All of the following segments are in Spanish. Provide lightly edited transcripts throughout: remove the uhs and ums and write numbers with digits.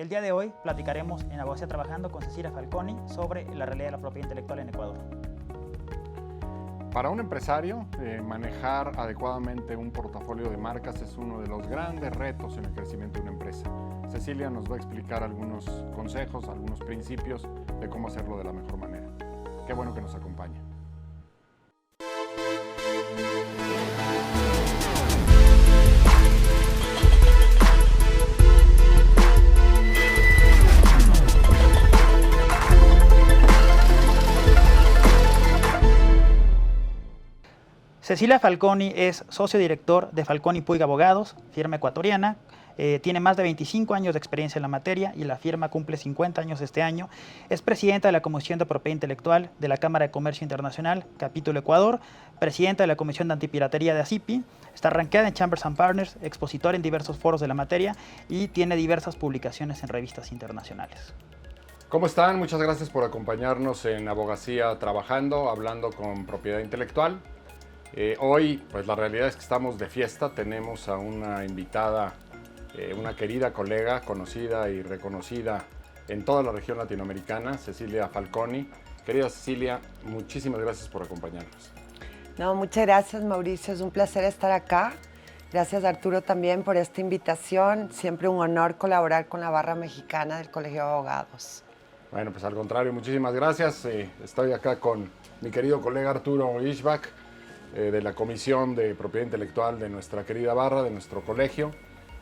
El día de hoy platicaremos en Abogacía Trabajando con Cecilia Falconi sobre la realidad de la propiedad intelectual en Ecuador. Para un empresario, manejar adecuadamente un portafolio de marcas es uno de los grandes retos en el crecimiento de una empresa. Cecilia nos va a explicar algunos consejos, algunos principios de cómo hacerlo de la mejor manera. Qué bueno que nos acompaña. Cecilia Falconi es socio director de Falconi Puig Abogados, firma ecuatoriana. Tiene más de 25 años de experiencia en la materia y la firma cumple 50 años este año. Es presidenta de la Comisión de Propiedad Intelectual de la Cámara de Comercio Internacional, capítulo Ecuador, presidenta de la Comisión de Antipiratería de ACIPI, está rankeada en Chambers & Partners, expositora en diversos foros de la materia y tiene diversas publicaciones en revistas internacionales. ¿Cómo están? Muchas gracias por acompañarnos en Abogacía Trabajando, hablando con propiedad intelectual. Hoy, pues la realidad es que estamos de fiesta, tenemos a una invitada, una querida colega, conocida y reconocida en toda la región latinoamericana, Cecilia Falconi. Querida Cecilia, muchísimas gracias por acompañarnos. No, muchas gracias, Mauricio, es un placer estar acá. Gracias, Arturo, también por esta invitación. Siempre un honor colaborar con la barra mexicana del Colegio de Abogados. Bueno, pues al contrario, muchísimas gracias. Estoy acá con mi querido colega Arturo Ishbak, de la Comisión de Propiedad Intelectual de nuestra querida barra, de nuestro colegio.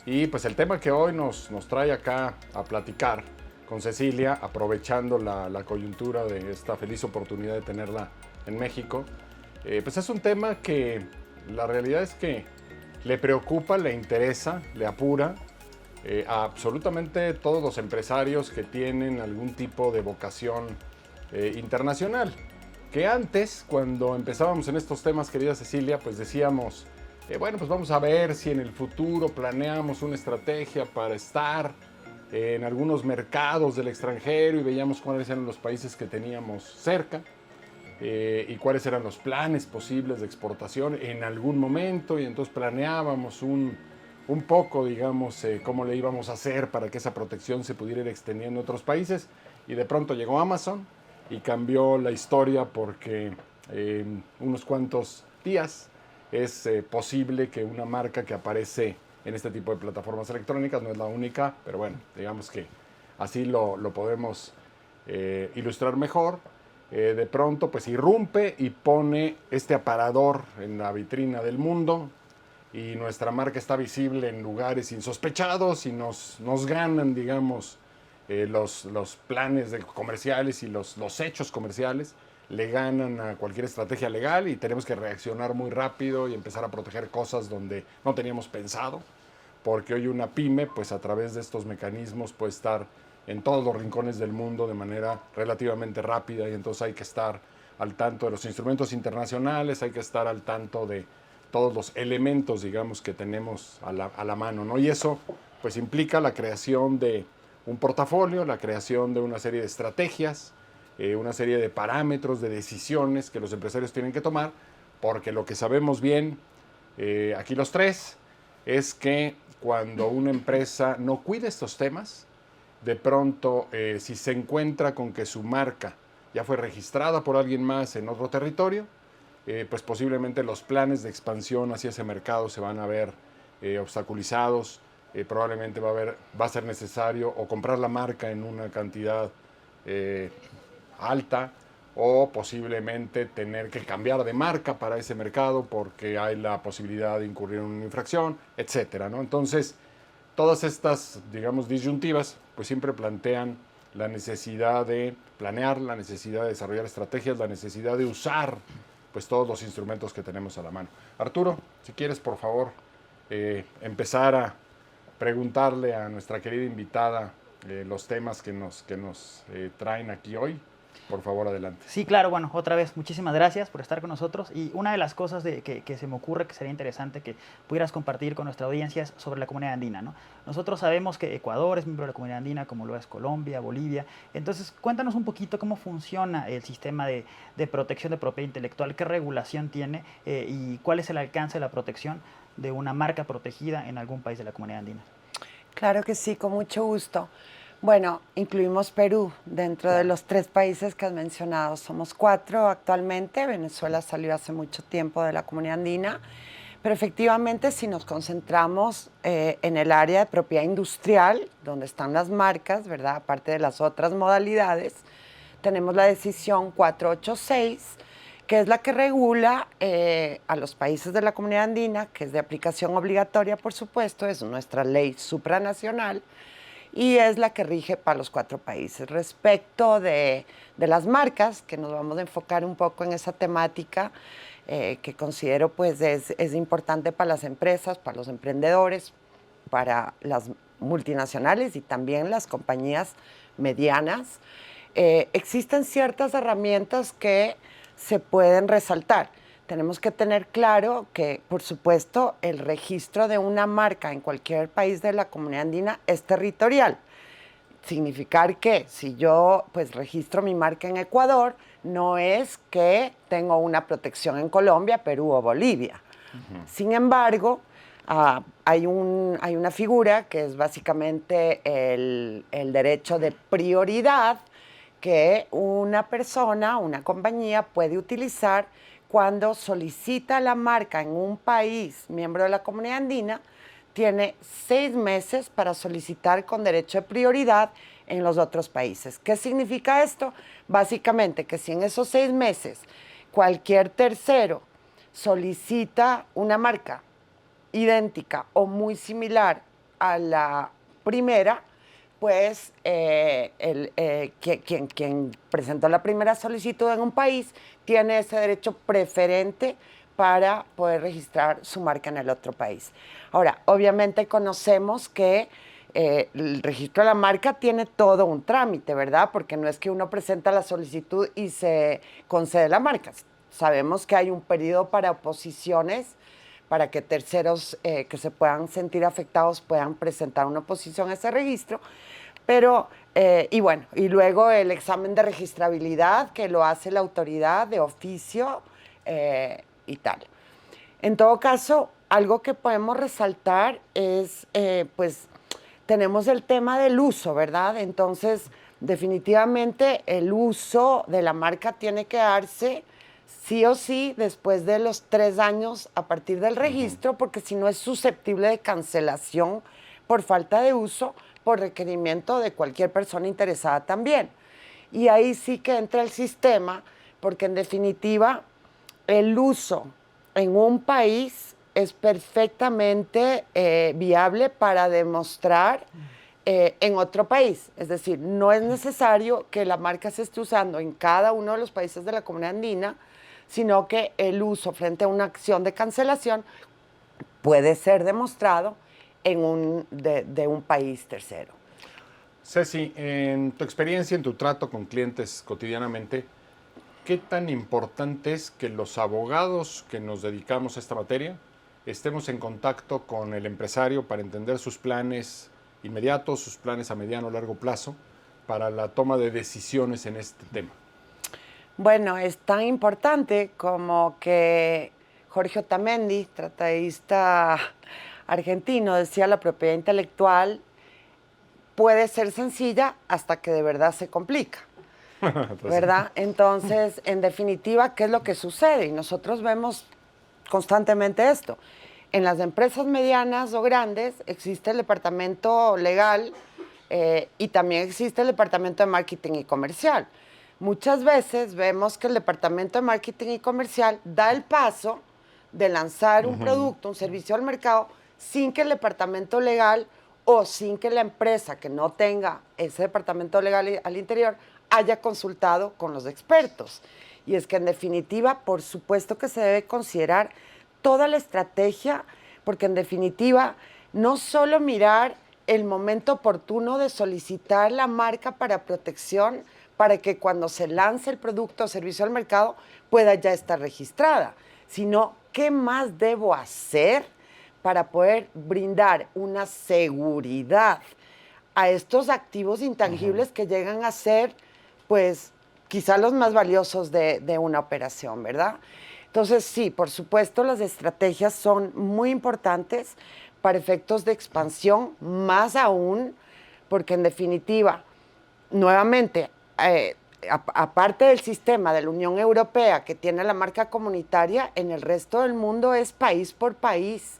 Y pues el tema que hoy nos trae acá a platicar con Cecilia, aprovechando la coyuntura de esta feliz oportunidad de tenerla en México, pues es un tema que la realidad es que le preocupa, le interesa, le apura a absolutamente todos los empresarios que tienen algún tipo de vocación internacional. Que antes, cuando empezábamos en estos temas, querida Cecilia, pues decíamos, bueno, pues vamos a ver si en el futuro planeamos una estrategia para estar en algunos mercados del extranjero y veíamos cuáles eran los países que teníamos cerca y cuáles eran los planes posibles de exportación en algún momento, y entonces planeábamos un poco, digamos, cómo le íbamos a hacer para que esa protección se pudiera ir extendiendo a otros países, y de pronto llegó Amazon y cambió la historia porque en unos cuantos días es posible que una marca que aparece en este tipo de plataformas electrónicas, no es la única, pero bueno, digamos que así lo podemos ilustrar mejor, de pronto pues irrumpe y pone este aparador en la vitrina del mundo y nuestra marca está visible en lugares insospechados y nos ganan, digamos, los planes comerciales y los hechos comerciales le ganan a cualquier estrategia legal, y tenemos que reaccionar muy rápido y empezar a proteger cosas donde no teníamos pensado, porque hoy una pyme, pues a través de estos mecanismos puede estar en todos los rincones del mundo de manera relativamente rápida, y entonces hay que estar al tanto de los instrumentos internacionales, hay que estar al tanto de todos los elementos, digamos, que tenemos a la mano, ¿no? Y eso pues implica la creación de un portafolio, la creación de una serie de estrategias, una serie de parámetros, de decisiones que los empresarios tienen que tomar, porque lo que sabemos bien, aquí los tres, es que cuando una empresa no cuida estos temas, de pronto, si se encuentra con que su marca ya fue registrada por alguien más en otro territorio, pues posiblemente los planes de expansión hacia ese mercado se van a ver obstaculizados. Probablemente va a ser necesario o comprar la marca en una cantidad alta, o posiblemente tener que cambiar de marca para ese mercado porque hay la posibilidad de incurrir en una infracción, etcétera, ¿no? Entonces, todas estas, digamos, disyuntivas, pues siempre plantean la necesidad de planear, la necesidad de desarrollar estrategias, la necesidad de usar pues todos los instrumentos que tenemos a la mano. Arturo, si quieres, por favor, empezar a preguntarle a nuestra querida invitada los temas que nos traen aquí hoy. Por favor, adelante. Sí, claro, bueno, otra vez, muchísimas gracias por estar con nosotros. Y una de las cosas que se me ocurre que sería interesante que pudieras compartir con nuestra audiencia es sobre la comunidad andina, ¿no? Nosotros sabemos que Ecuador es miembro de la comunidad andina, como lo es Colombia, Bolivia. Entonces, cuéntanos un poquito cómo funciona el sistema de protección de propiedad intelectual, qué regulación tiene y cuál es el alcance de la protección de una marca protegida en algún país de la comunidad andina. Claro que sí, con mucho gusto. Bueno, incluimos Perú dentro de los 3 países que has mencionado. Somos 4 actualmente. Venezuela salió hace mucho tiempo de la Comunidad Andina. Pero efectivamente, si nos concentramos en el área de propiedad industrial, donde están las marcas, ¿verdad? Aparte de las otras modalidades, tenemos la decisión 486, que es la que regula a los países de la Comunidad Andina, que es de aplicación obligatoria, por supuesto, es nuestra ley supranacional, y es la que rige para los 4 países. Respecto de las marcas, que nos vamos a enfocar un poco en esa temática, que considero pues es importante para las empresas, para los emprendedores, para las multinacionales y también las compañías medianas. Existen ciertas herramientas que se pueden resaltar. Tenemos que tener claro que, por supuesto, el registro de una marca en cualquier país de la Comunidad Andina es territorial. Significar que si yo pues registro mi marca en Ecuador, no es que tengo una protección en Colombia, Perú o Bolivia. Sin embargo, hay una figura que es básicamente el derecho de prioridad que una persona, una compañía puede utilizar cuando solicita la marca en un país miembro de la Comunidad Andina. Tiene 6 meses para solicitar con derecho de prioridad en los otros países. ¿Qué significa esto? Básicamente que si en esos 6 meses cualquier tercero solicita una marca idéntica o muy similar a la primera, pues quien presentó la primera solicitud en un país tiene ese derecho preferente para poder registrar su marca en el otro país. Ahora, obviamente conocemos que el registro de la marca tiene todo un trámite, ¿verdad? Porque no es que uno presenta la solicitud y se concede la marca. Sabemos que hay un periodo para oposiciones, para que terceros que se puedan sentir afectados puedan presentar una oposición a ese registro. Pero, y bueno, y luego el examen de registrabilidad que lo hace la autoridad de oficio y tal. En todo caso, algo que podemos resaltar es, pues, tenemos el tema del uso, ¿verdad? Entonces, definitivamente el uso de la marca tiene que darse sí o sí después de los 3 años a partir del registro, porque si no es susceptible de cancelación por falta de uso, por requerimiento de cualquier persona interesada también. Y ahí sí que entra el sistema, porque en definitiva el uso en un país es perfectamente viable para demostrar en otro país. Es decir, no es necesario que la marca se esté usando en cada uno de los países de la Comunidad Andina, sino que el uso frente a una acción de cancelación puede ser demostrado de un país tercero. Ceci, en tu experiencia, en tu trato con clientes cotidianamente, ¿qué tan importante es que los abogados que nos dedicamos a esta materia estemos en contacto con el empresario para entender sus planes inmediatos, sus planes a mediano o largo plazo para la toma de decisiones en este tema? Bueno, es tan importante como que Jorge Otamendi, tratadista argentino, decía: la propiedad intelectual puede ser sencilla hasta que de verdad se complica, ¿verdad? Entonces, en definitiva, ¿qué es lo que sucede? Y nosotros vemos constantemente esto. En las empresas medianas o grandes existe el departamento legal y también existe el departamento de marketing y comercial. Muchas veces vemos que el departamento de marketing y comercial da el paso de lanzar un producto, un servicio al mercado, sin que el departamento legal o sin que la empresa que no tenga ese departamento legal al interior haya consultado con los expertos. Y es que en definitiva, por supuesto que se debe considerar toda la estrategia, porque en definitiva, no solo mirar el momento oportuno de solicitar la marca para protección, para que cuando se lance el producto o servicio al mercado pueda ya estar registrada, sino qué más debo hacer para poder brindar una seguridad a estos activos intangibles que llegan a ser, pues, quizá los más valiosos de una operación, ¿verdad? Entonces, sí, por supuesto, las estrategias son muy importantes para efectos de expansión, más aún porque en definitiva, nuevamente, aparte del sistema de la Unión Europea que tiene la marca comunitaria, en el resto del mundo es país por país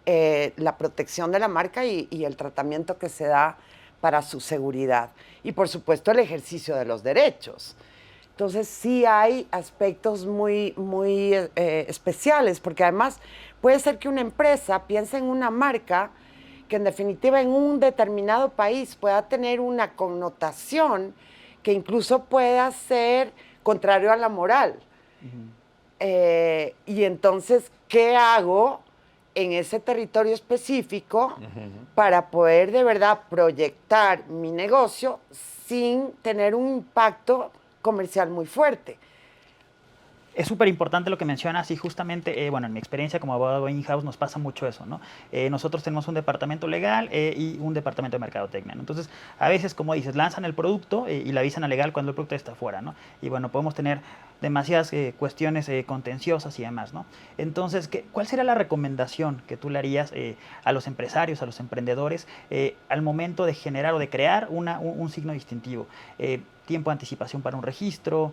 la protección de la marca y el tratamiento que se da para su seguridad. Y por supuesto el ejercicio de los derechos. Entonces sí hay aspectos muy especiales, porque además puede ser que una empresa piense en una marca que en definitiva en un determinado país pueda tener una connotación que incluso pueda ser contrario a la moral. Y entonces, ¿qué hago en ese territorio específico para poder de verdad proyectar mi negocio sin tener un impacto comercial muy fuerte? Es súper importante lo que mencionas y justamente, bueno, en mi experiencia como abogado in-house nos pasa mucho eso, ¿no? Nosotros tenemos un departamento legal y un departamento de mercadotecnia, ¿no? Entonces, a veces, como dices, lanzan el producto y le avisan a legal cuando el producto está fuera, ¿no? Y bueno, podemos tener demasiadas cuestiones contenciosas y demás, ¿no? Entonces, ¿cuál sería la recomendación que tú le harías a los empresarios, a los emprendedores, al momento de generar o de crear un signo distintivo? Tiempo de anticipación para un registro,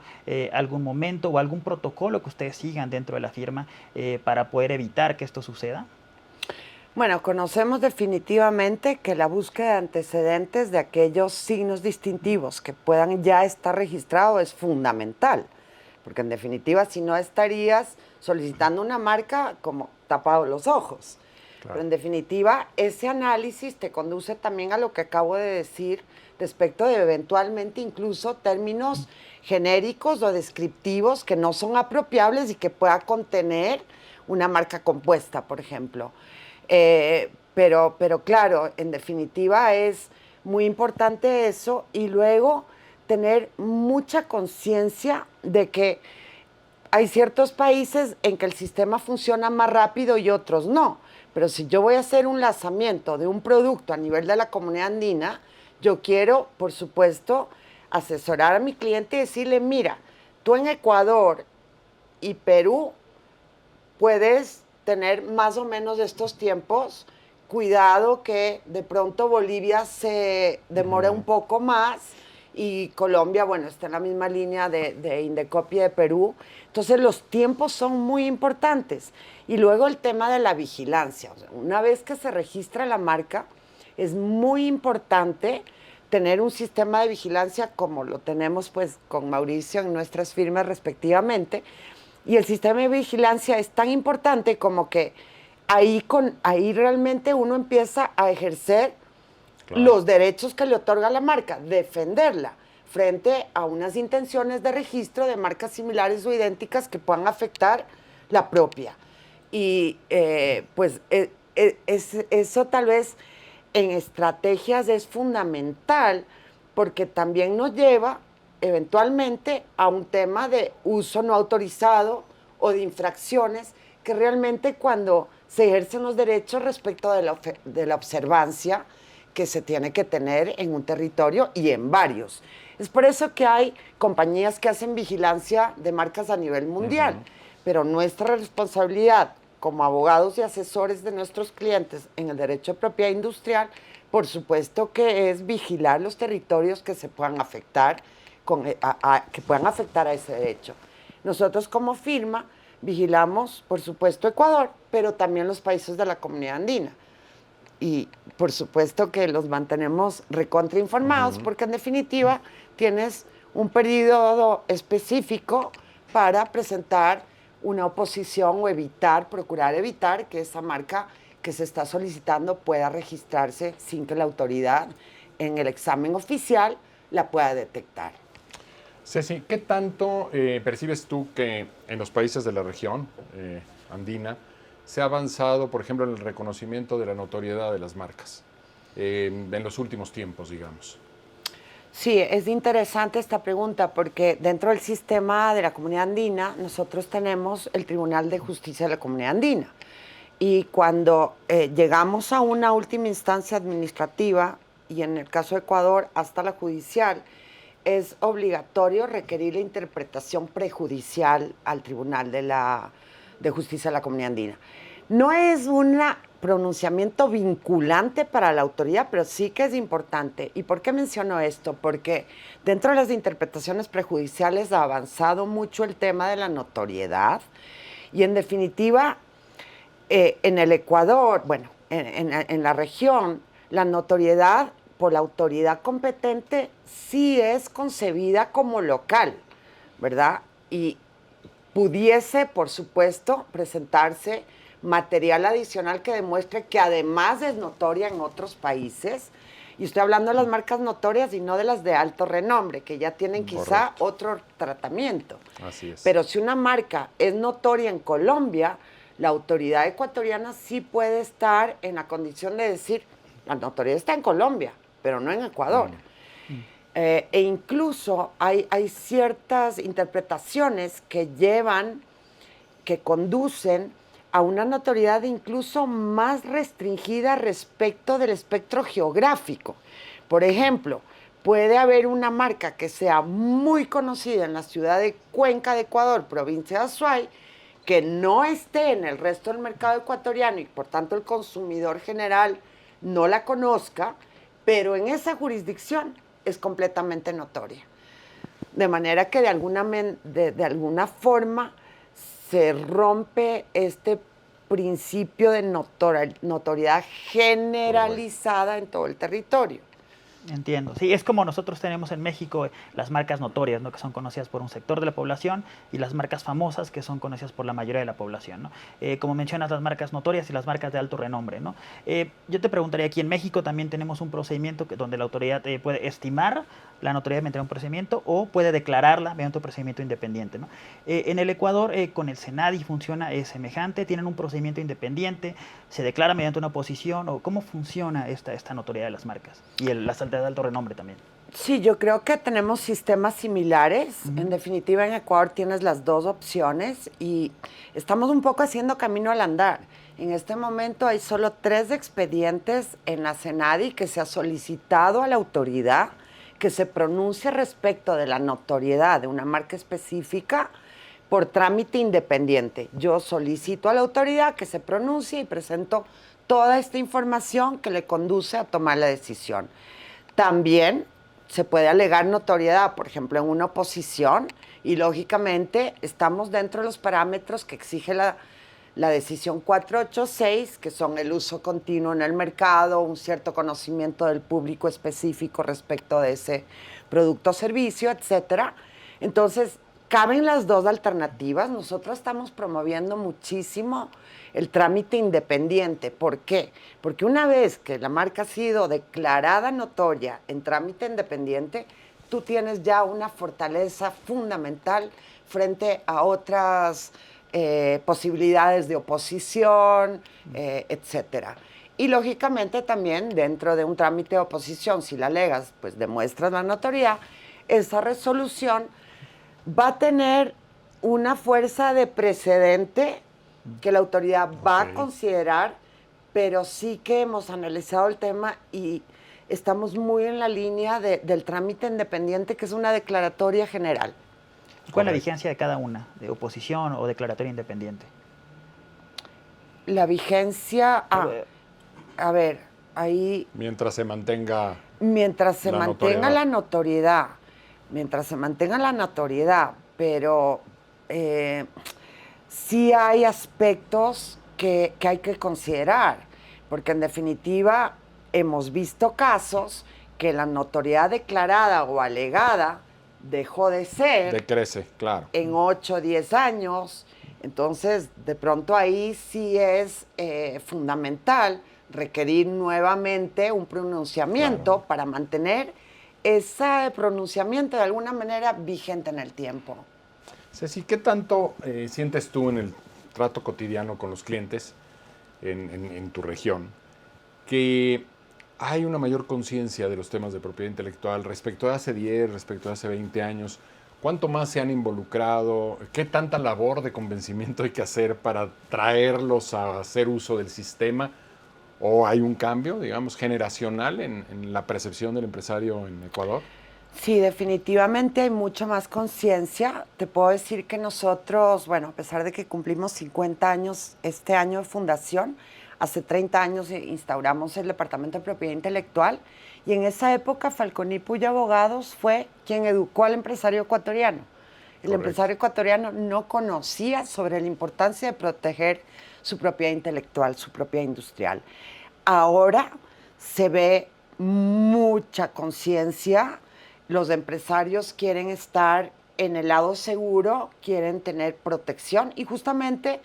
algún momento o algún protocolo que ustedes sigan dentro de la firma para poder evitar que esto suceda? Bueno, conocemos definitivamente que la búsqueda de antecedentes de aquellos signos distintivos que puedan ya estar registrados es fundamental, porque en definitiva si no estarías solicitando una marca como tapado los ojos. Claro. Pero en definitiva ese análisis te conduce también a lo que acabo de decir respecto de eventualmente incluso términos genéricos o descriptivos que no son apropiables y que pueda contener una marca compuesta, por ejemplo. Pero claro, en definitiva es muy importante eso y luego tener mucha conciencia de que hay ciertos países en que el sistema funciona más rápido y otros no. Pero si yo voy a hacer un lanzamiento de un producto a nivel de la comunidad andina, yo quiero, por supuesto, asesorar a mi cliente y decirle, mira, tú en Ecuador y Perú puedes tener más o menos estos tiempos. Cuidado que de pronto Bolivia se demora un poco más y Colombia, bueno, está en la misma línea de Indecopi de Perú. Entonces los tiempos son muy importantes. Y luego el tema de la vigilancia. O sea, una vez que se registra la marca, es muy importante tener un sistema de vigilancia como lo tenemos pues con Mauricio en nuestras firmas respectivamente. Y el sistema de vigilancia es tan importante como que ahí realmente uno empieza a ejercer los derechos que le otorga la marca, defenderla frente a unas intenciones de registro de marcas similares o idénticas que puedan afectar la propia. Y pues eso tal vez en estrategias es fundamental porque también nos lleva eventualmente a un tema de uso no autorizado o de infracciones que realmente cuando se ejercen los derechos respecto de la observancia que se tiene que tener en un territorio y en varios. Es por eso que hay compañías que hacen vigilancia de marcas a nivel mundial, pero nuestra responsabilidad como abogados y asesores de nuestros clientes en el derecho de propiedad industrial, por supuesto que es vigilar los territorios que se puedan afectar, que puedan afectar a ese derecho. Nosotros como firma vigilamos, por supuesto, Ecuador, pero también los países de la comunidad andina. Y por supuesto que los mantenemos recontra informados, porque en definitiva tienes un periodo específico para presentar una oposición o procurar evitar que esa marca que se está solicitando pueda registrarse sin que la autoridad en el examen oficial la pueda detectar. Ceci, ¿qué tanto percibes tú que en los países de la región andina se ha avanzado, por ejemplo, en el reconocimiento de la notoriedad de las marcas en los últimos tiempos, digamos? Sí, es interesante esta pregunta porque dentro del sistema de la comunidad andina nosotros tenemos el Tribunal de Justicia de la Comunidad Andina y cuando llegamos a una última instancia administrativa y en el caso de Ecuador hasta la judicial, es obligatorio requerir la interpretación prejudicial al Tribunal de Justicia de la Comunidad Andina. No es una pronunciamiento vinculante para la autoridad, pero sí que es importante. ¿Y por qué menciono esto? Porque dentro de las interpretaciones prejudiciales ha avanzado mucho el tema de la notoriedad y en definitiva, en el Ecuador, bueno, en la región, la notoriedad por la autoridad competente sí es concebida como local, ¿verdad? Y pudiese, por supuesto, presentarse material adicional que demuestre que además es notoria en otros países, y estoy hablando de las marcas notorias y no de las de alto renombre, que ya tienen quizá otro tratamiento. Así es. Pero si una marca es notoria en Colombia, la autoridad ecuatoriana sí puede estar en la condición de decir, la notoriedad está en Colombia, pero no en Ecuador. E incluso hay ciertas interpretaciones que conducen a una notoriedad incluso más restringida respecto del espectro geográfico. Por ejemplo, puede haber una marca que sea muy conocida en la ciudad de Cuenca de Ecuador, provincia de Azuay, que no esté en el resto del mercado ecuatoriano y por tanto el consumidor general no la conozca, pero en esa jurisdicción es completamente notoria. De manera que de alguna forma se rompe este principio de notoriedad generalizada en todo el territorio. Entiendo. Sí, es como nosotros tenemos en México las marcas notorias, ¿no? Que son conocidas por un sector de la población, y las marcas famosas, que son conocidas por la mayoría de la población, ¿no? Como mencionas, las marcas notorias y las marcas de alto renombre, ¿no? Yo te preguntaría, aquí en México también tenemos un procedimiento donde la autoridad puede estimar la notoriedad mediante un procedimiento o puede declararla mediante un procedimiento independiente, ¿no? En el Ecuador, con el SENADI funciona semejante, tienen un procedimiento independiente, se declara mediante una oposición, o ¿cómo funciona esta notoriedad de las marcas? Y las de alto renombre también. Sí, yo creo que tenemos sistemas similares. En definitiva, en Ecuador tienes las dos opciones y estamos un poco haciendo camino al andar. En este momento hay solo 3 expedientes en la SENADI que se ha solicitado a la autoridad que se pronuncie respecto de la notoriedad de una marca específica por trámite independiente. Yo solicito a la autoridad que se pronuncie y presento toda esta información que le conduce a tomar la decisión. También se puede alegar notoriedad, por ejemplo, en una oposición, y lógicamente estamos dentro de los parámetros que exige la decisión 486, que son el uso continuo en el mercado, un cierto conocimiento del público específico respecto de ese producto o servicio, etcétera. Entonces, caben las dos alternativas. Nosotros estamos promoviendo muchísimo el trámite independiente. ¿Por qué? Porque una vez que la marca ha sido declarada notoria en trámite independiente, tú tienes ya una fortaleza fundamental frente a otras posibilidades de oposición, etcétera. Y lógicamente también dentro de un trámite de oposición, si la alegas, pues demuestras la notoriedad, esa resolución va a tener una fuerza de precedente que la autoridad va a considerar, pero sí que hemos analizado el tema y estamos muy en la línea del trámite independiente, que es una declaratoria general. ¿Cuál es la vigencia de cada una, de oposición o declaratoria independiente? La vigencia, a ver, ahí... Mientras se mantenga la notoriedad. Mientras se mantenga la notoriedad, pero sí hay aspectos que hay que considerar, porque en definitiva hemos visto casos que la notoriedad declarada o alegada dejó de ser. Decrece, claro. En 8 o 10 años. Entonces, de pronto ahí sí es fundamental requerir nuevamente un pronunciamiento para mantener ese pronunciamiento de alguna manera vigente en el tiempo. Ceci, ¿qué tanto sientes tú en el trato cotidiano con los clientes en tu región que hay una mayor conciencia de los temas de propiedad intelectual respecto de hace 10, respecto de hace 20 años? ¿Cuánto más se han involucrado? ¿Qué tanta labor de convencimiento hay que hacer para traerlos a hacer uso del sistema? ¿O hay un cambio, digamos, generacional en la percepción del empresario en Ecuador? Sí, definitivamente hay mucha más conciencia. Te puedo decir que nosotros, bueno, a pesar de que cumplimos 50 años este año de fundación, Hace 30 años instauramos el Departamento de Propiedad Intelectual y en esa época Falconi Puy Abogados fue quien educó al empresario ecuatoriano. El empresario ecuatoriano no conocía sobre la importancia de proteger su propiedad intelectual, su propiedad industrial. Ahora se ve mucha conciencia, los empresarios quieren estar en el lado seguro, quieren tener protección y justamente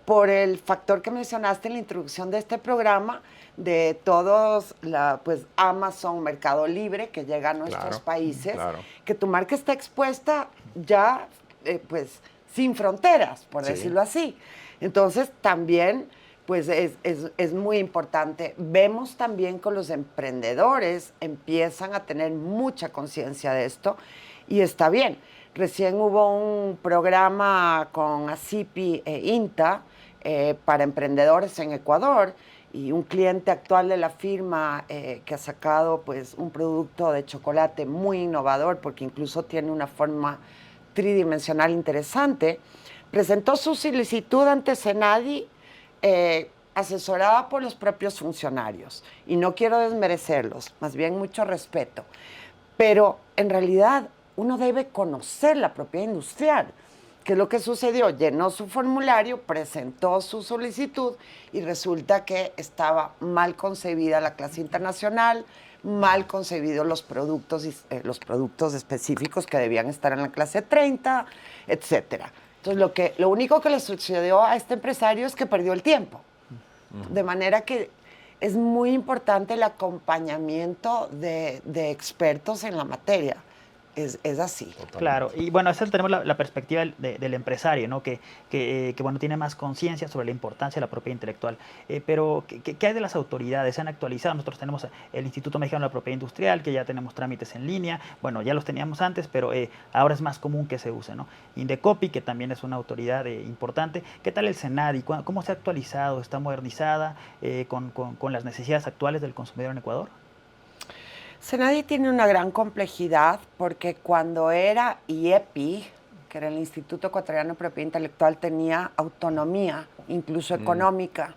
por el factor que mencionaste en la introducción de este programa, de todos, pues Amazon, Mercado Libre, que llega a nuestros países, que tu marca está expuesta ya, pues, sin fronteras, por decirlo así. Entonces, también, pues, es muy importante. Vemos también que los emprendedores empiezan a tener mucha conciencia de esto y está bien. Recién hubo un programa con ASIPI e INTA para emprendedores en Ecuador y un cliente actual de la firma que ha sacado pues, un producto de chocolate muy innovador porque incluso tiene una forma tridimensional interesante, presentó su solicitud ante Senadi asesorada por los propios funcionarios. Y no quiero desmerecerlos, más bien mucho respeto. Pero en realidad uno debe conocer la propiedad industrial. ¿Qué es lo que sucedió? Llenó su formulario, presentó su solicitud y resulta que estaba mal concebida la clase internacional, mal concebidos los productos específicos que debían estar en la clase 30, etcétera. Entonces, lo único que le sucedió a este empresario es que perdió el tiempo. De manera que es muy importante el acompañamiento de expertos en la materia. Es así. Totalmente. Claro, y bueno, esa tenemos la perspectiva del empresario, ¿no? Que bueno, tiene más conciencia sobre la importancia de la propiedad intelectual. Pero, ¿qué hay de las autoridades? Se han actualizado. Nosotros tenemos el Instituto Mexicano de la Propiedad Industrial, que ya tenemos trámites en línea. Bueno, ya los teníamos antes, pero ahora es más común que se use, ¿no? Indecopi, que también es una autoridad importante. ¿Qué tal el Senadi? ¿Cómo se ha actualizado? ¿Está modernizada con las necesidades actuales del consumidor en Ecuador? Senadi tiene una gran complejidad porque cuando era IEPI, que era el Instituto Ecuatoriano de Propiedad Intelectual, tenía autonomía, incluso económica.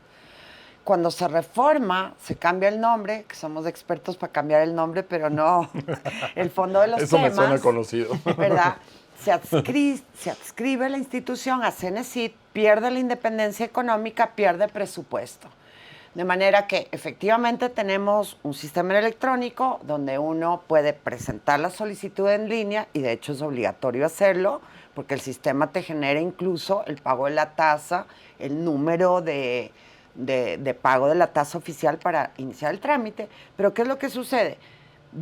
Cuando se reforma, se cambia el nombre, que somos expertos para cambiar el nombre, pero no el fondo de los Eso temas. Eso me suena conocido. ¿Verdad? Se adscribe la institución a CENESID, pierde la independencia económica, pierde presupuesto. De manera que efectivamente tenemos un sistema electrónico donde uno puede presentar la solicitud en línea y de hecho es obligatorio hacerlo porque el sistema te genera incluso el pago de la tasa, el número de pago de la tasa oficial para iniciar el trámite. Pero ¿qué es lo que sucede?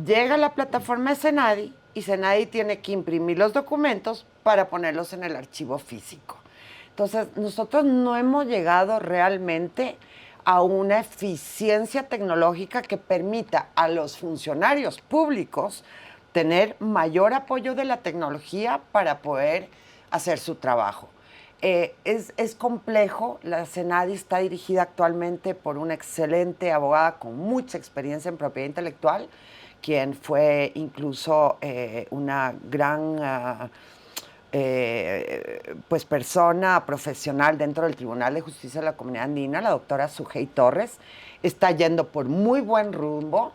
Llega a la plataforma de Senadi y Senadi tiene que imprimir los documentos para ponerlos en el archivo físico. Entonces, nosotros no hemos llegado realmente a una eficiencia tecnológica que permita a los funcionarios públicos tener mayor apoyo de la tecnología para poder hacer su trabajo. Es complejo. La Senadi está dirigida actualmente por una excelente abogada con mucha experiencia en propiedad intelectual, quien fue incluso una gran pues persona profesional dentro del Tribunal de Justicia de la Comunidad Andina, la doctora Sujei Torres. Está yendo por muy buen rumbo.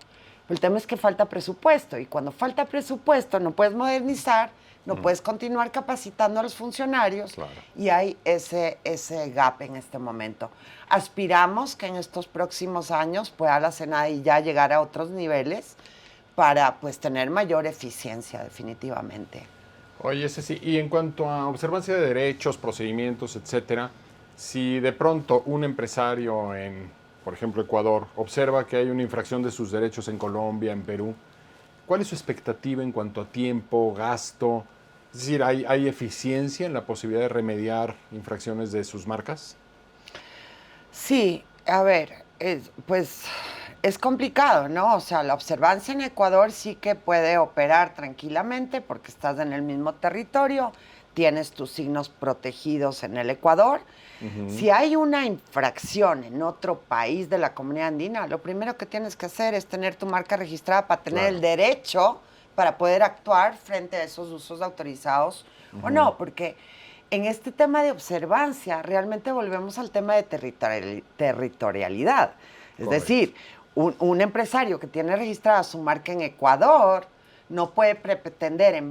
El tema es que falta presupuesto y cuando falta presupuesto no puedes modernizar, no puedes continuar capacitando a los funcionarios y hay ese gap en este momento. Aspiramos que en estos próximos años pueda la Senadi ya llegar a otros niveles para pues tener mayor eficiencia definitivamente. Oye, Ceci, y en cuanto a observancia de derechos, procedimientos, etcétera, si de pronto un empresario en, por ejemplo, Ecuador, observa que hay una infracción de sus derechos en Colombia, en Perú, ¿cuál es su expectativa en cuanto a tiempo, gasto? Es decir, ¿hay eficiencia en la posibilidad de remediar infracciones de sus marcas? Sí, a ver, pues es complicado, ¿no? O sea, la observancia en Ecuador sí que puede operar tranquilamente porque estás en el mismo territorio, tienes tus signos protegidos en el Ecuador. Si hay una infracción en otro país de la Comunidad Andina, lo primero que tienes que hacer es tener tu marca registrada para tener el derecho para poder actuar frente a esos usos autorizados o no, porque en este tema de observancia, realmente volvemos al tema de territorialidad. Es Correcto. decir, un empresario que tiene registrada su marca en Ecuador no puede pretender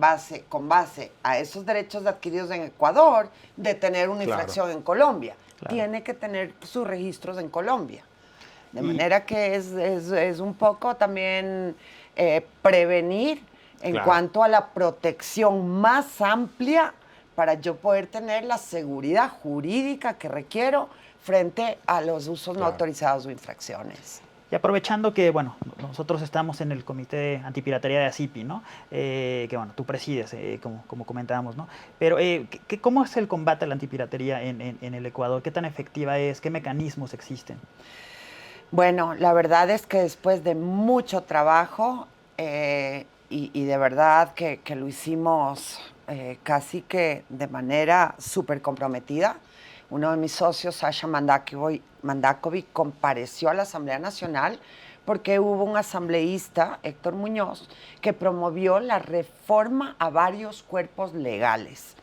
con base a esos derechos adquiridos en Ecuador de tener una Claro. infracción en Colombia. Claro. Tiene que tener sus registros en Colombia. De manera que es un poco también prevenir en Claro. cuanto a la protección más amplia para yo poder tener la seguridad jurídica que requiero frente a los usos no Claro. autorizados o infracciones. Y aprovechando que, bueno, nosotros estamos en el Comité Antipiratería de ACIPI, ¿no? Que, bueno, tú presides, como comentábamos, ¿no? Pero, ¿cómo es el combate a la antipiratería en el Ecuador? ¿Qué tan efectiva es? ¿Qué mecanismos existen? Bueno, la verdad es que después de mucho trabajo y de verdad que lo hicimos casi que de manera súper comprometida, uno de mis socios, Sasha Mandakovic, compareció a la Asamblea Nacional porque hubo un asambleísta, Héctor Muñoz, que promovió la reforma a varios cuerpos legales,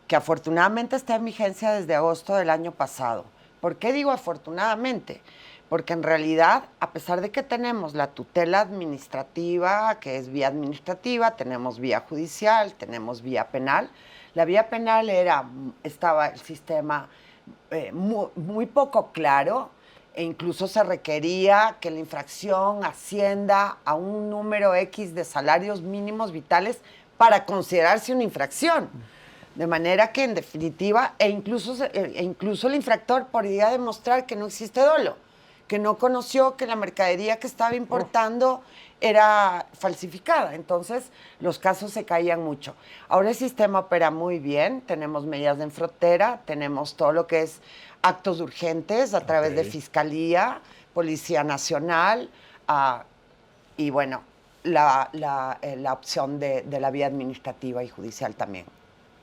que afortunadamente está en vigencia desde agosto del año pasado. ¿Por qué digo afortunadamente? Porque en realidad, a pesar de que tenemos la tutela administrativa, que es vía administrativa, tenemos vía judicial, tenemos vía penal, la vía penal estaba el sistema muy poco claro e incluso se requería que la infracción ascienda a un número X de salarios mínimos vitales para considerarse una infracción. De manera que, en definitiva, incluso el infractor podría demostrar que no existe dolo, que no conoció que la mercadería que estaba importando era falsificada. Entonces, los casos se caían mucho. Ahora el sistema opera muy bien, tenemos medidas en frontera, tenemos todo lo que es actos urgentes a través de Fiscalía, Policía Nacional, y bueno, la opción de la vía administrativa y judicial también.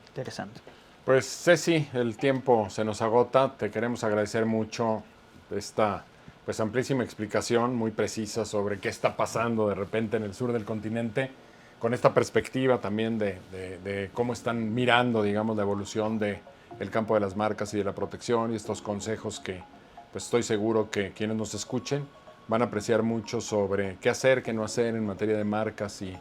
Interesante. Pues Ceci, el tiempo se nos agota. Te queremos agradecer mucho esta pues amplísima explicación, muy precisa sobre qué está pasando de repente en el sur del continente, con esta perspectiva también de cómo están mirando, digamos, la evolución del campo de las marcas y de la protección, y estos consejos que pues estoy seguro que quienes nos escuchen van a apreciar mucho sobre qué hacer, qué no hacer en materia de marcas y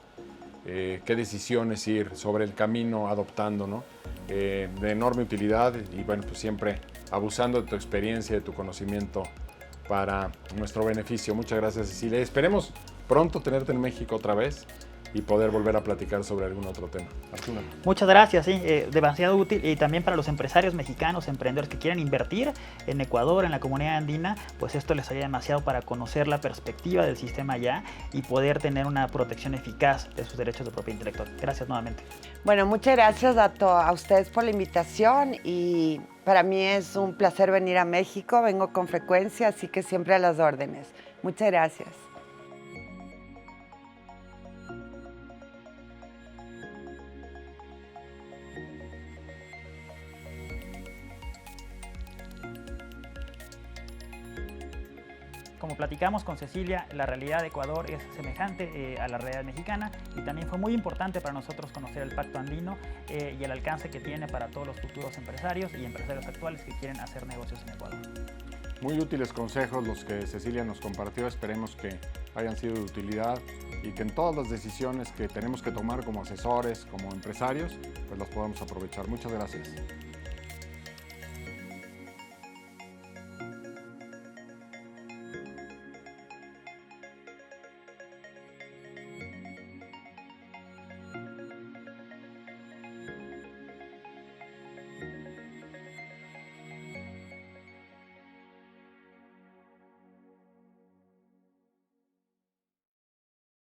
qué decisiones ir sobre el camino adoptando, ¿no? De enorme utilidad y bueno, pues siempre abusando de tu experiencia, de tu conocimiento para nuestro beneficio. Muchas gracias, Cecilia. Esperemos pronto tenerte en México otra vez y poder volver a platicar sobre algún otro tema. Arturo. Muchas gracias, sí, demasiado útil, y también para los empresarios mexicanos, emprendedores que quieren invertir en Ecuador, en la comunidad andina, pues esto les ayuda demasiado para conocer la perspectiva del sistema allá y poder tener una protección eficaz de sus derechos de propiedad intelectual. Gracias nuevamente. Bueno, muchas gracias a ustedes por la invitación y para mí es un placer venir a México. Vengo con frecuencia, así que siempre a las órdenes. Muchas gracias. Como platicamos con Cecilia, la realidad de Ecuador es semejante a la realidad mexicana, y también fue muy importante para nosotros conocer el Pacto Andino y el alcance que tiene para todos los futuros empresarios y empresarios actuales que quieren hacer negocios en Ecuador. Muy útiles consejos los que Cecilia nos compartió. Esperemos que hayan sido de utilidad y que en todas las decisiones que tenemos que tomar como asesores, como empresarios, pues las podamos aprovechar. Muchas gracias.